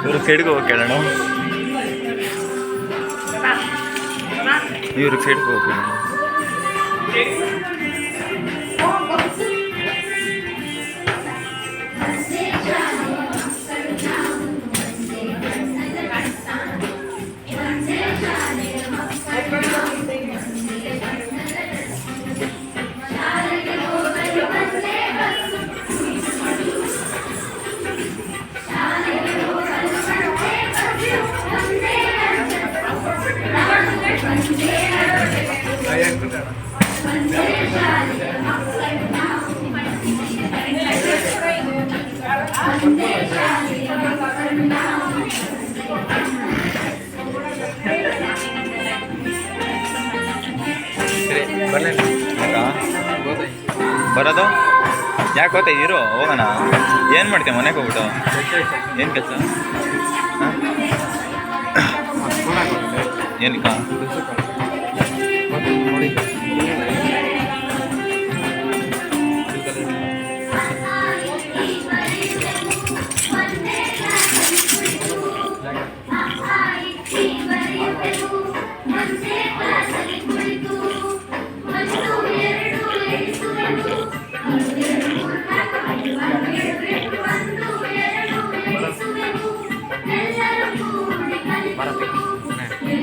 ಇವರು ಸೈಡ್ಗೆ ಹೋಗಿ ಕೇಳೋಣ. ಇವ್ರಿಗೆ ಸೈಡ್ಗೆ ಹೋಗಿ ಕೇಳೋಣ. ಬರೋದು ಯಾಕೆ ಗೊತ್ತಾ? ಇರು ಹೋಗೋಣ. ಏನು ಮಾಡ್ತೀಯ ಮನೆಗೆ ಹೋಗ್ಬಿಟ್ಟು? ಏನು ಕೆಲಸ? ಏನಕ್ಕ?